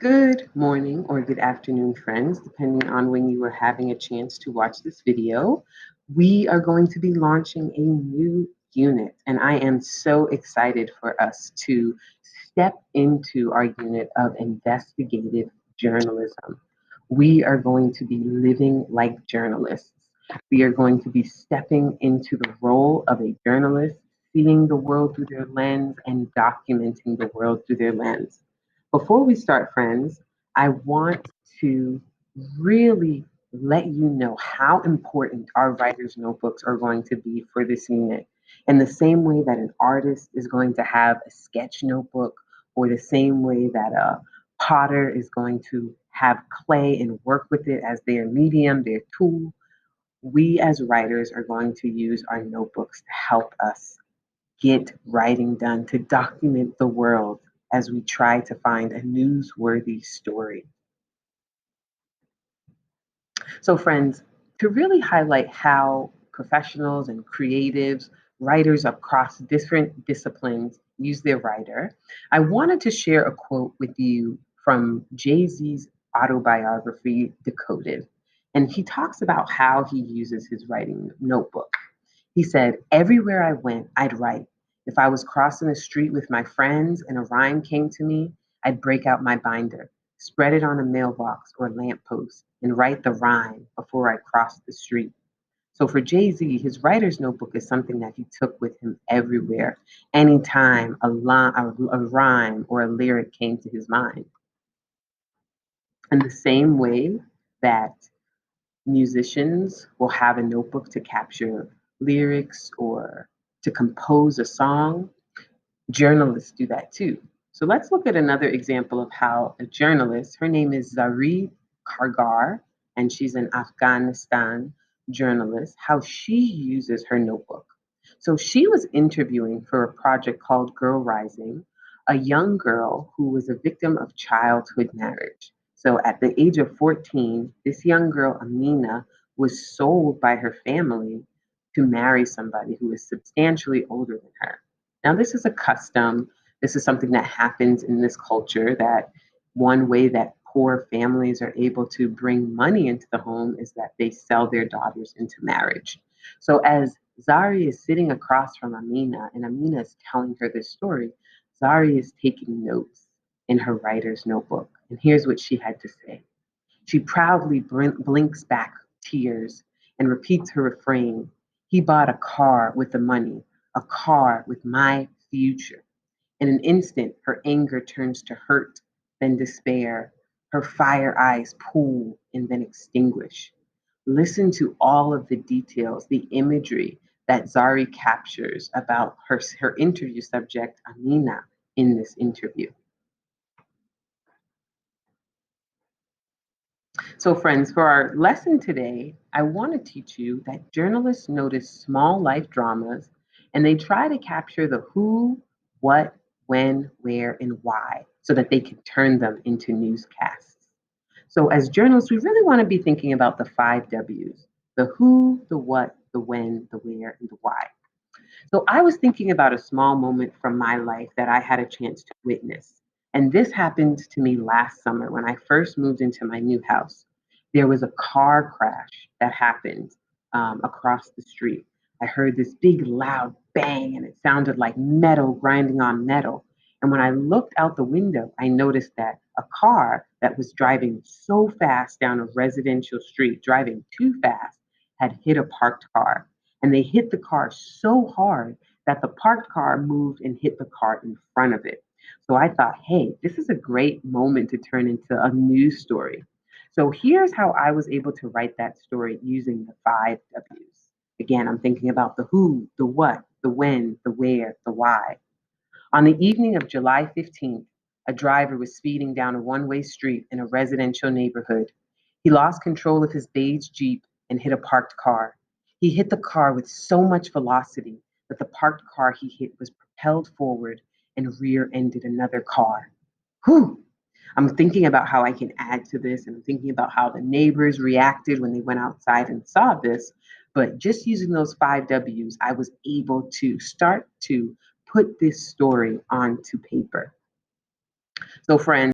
Good morning or good afternoon, friends, depending on when you are having a chance to watch this video. We are going to be launching a new unit, and I am so excited for us to step into our unit of investigative journalism. We are going to be living like journalists. We are going to be stepping into the role of a journalist, seeing the world through their lens and documenting the world through their lens. Before we start, friends, I want to really let you know how important our writer's notebooks are going to be for this unit. In the same way that an artist is going to have a sketch notebook, or the same way that a potter is going to have clay and work with it as their medium, their tool, we as writers are going to use our notebooks to help us get writing done, to document the world as we try to find a newsworthy story. So, friends, to really highlight how professionals and creatives, writers across different disciplines use their writer, I wanted to share a quote with you from Jay Z's autobiography, Decoded. And he talks about how he uses his writing notebook. He said, "Everywhere I went, I'd write. If I was crossing the street with my friends and a rhyme came to me, I'd break out my binder, spread it on a mailbox or lamppost, and write the rhyme before I crossed the street." So for Jay Z, his writer's notebook is something that he took with him everywhere, anytime a rhyme or a lyric came to his mind. In the same way that musicians will have a notebook to capture lyrics or to compose a song. Journalists do that too. So let's look at another example of how a journalist, her name is Zari Kargar, and she's an Afghanistan journalist, how she uses her notebook. So she was interviewing for a project called Girl Rising, a young girl who was a victim of childhood marriage. So at the age of 14, this young girl, Amina, was sold by her family to marry somebody who was substantially older than her. Now, this is a custom. This is something that happens in this culture, that one way that poor families are able to bring money into the home is that they sell their daughters into marriage. So as Zari is sitting across from Amina and Amina is telling her this story, Zari is taking notes in her writer's notebook. And here's what she had to say. She proudly blinks back tears and repeats her refrain. He bought a car with the money, a car with my future. In an instant, her anger turns to hurt, then despair. Her fire eyes pool and then extinguish. Listen to all of the details, the imagery that Zari captures about her interview subject, Amina, in this interview. So, friends, for our lesson today, I want to teach you that journalists notice small life dramas and they try to capture the who, what, when, where, and why so that they can turn them into newscasts. So, as journalists, we really want to be thinking about the five W's: the who, the what, the when, the where, and the why. So I was thinking about a small moment from my life that I had a chance to witness. And this happened to me last summer when I first moved into my new house. There was a car crash that happened across the street. I heard this big, loud bang, and it sounded like metal grinding on metal. And when I looked out the window, I noticed that a car that was driving so fast down a residential street, driving too fast, had hit a parked car, and they hit the car so hard that the parked car moved and hit the car in front of it. So I thought, hey, this is a great moment to turn into a news story. So here's how I was able to write that story using the five W's. Again, I'm thinking about the who, the what, the when, the where, the why. On the evening of July 15th, a driver was speeding down a one way street in a residential neighborhood. He lost control of his beige Jeep and hit a parked car. He hit the car with so much velocity that the parked car he hit was propelled forward and rear ended another car. Whew! I'm thinking about how I can add to this, and I'm thinking about how the neighbors reacted when they went outside and saw this. But just using those five W's, I was able to start to put this story onto paper. So, friends,